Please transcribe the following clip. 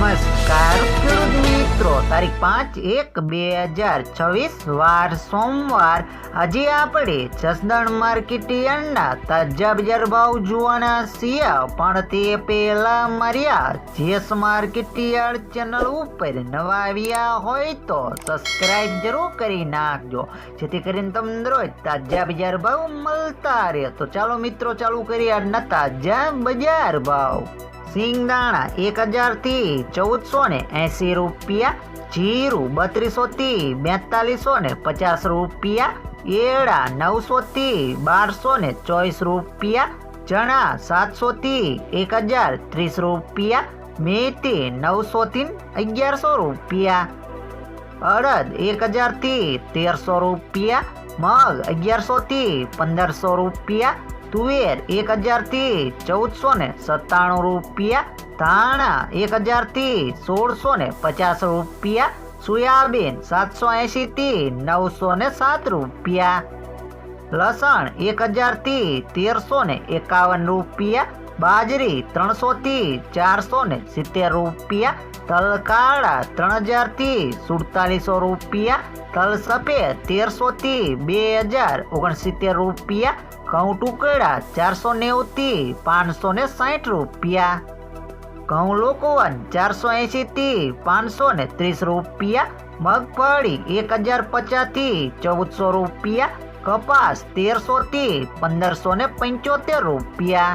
નમસ્કાર ખેડૂત મિત્રો, તારીખ 5/1/2026 વાર સોમવાર. આજે આપણે જસદણ માર્કેટ યાર્ડના તાજા બજાર ભાવ જોવાના છીએ, પણ તે પહેલા મારી જેસ માર્કેટ યાર્ડ ચેનલ ઉપર નવા આવ્યા હોય તો સબસ્ક્રાઇબ જરૂર કરી નાખજો, જેથી કરીને તમને રોજ તાજા બજાર ભાવ મળતા રહે. તો ચાલો મિત્રો, ચાલુ કરીએ આજના તાજા બજાર ભાવ. સિંગદાણા 1000 થી 1480 રૂપિયા, જીરું 3200 થી 4250 રૂપિયા, એડા 900 થી 1224 રૂપિયા, ચણા 700 થી 1030 રૂપિયા, મેથી 900 થી 1100 રૂપિયા, અડદ 1000 થી 1300 રૂપિયા, મગ 1100 થી 1500 રૂપિયા, તુવેર 1000 થી 1497 રૂપિયા, ધાણા 1000 થી 1650 રૂપિયા, સોયાબીન 780 થી 907 રૂપિયા, લસણ 1000 થી 1351 રૂપિયા, બાજરી 300 થી 470 રૂપિયા, તલ કાળા 3000 થી 4700 રૂપિયા, તલ સફેદ 1300 થી 2069 રૂપિયા, ઘઉં ટુકડા 490 થી 560 રૂપિયા, ઘઉં લોકવન 480 થી 530 રૂપિયા, મગફળી 1050 થી 1400 રૂપિયા, કપાસ 1300 થી 1575 રૂપિયા.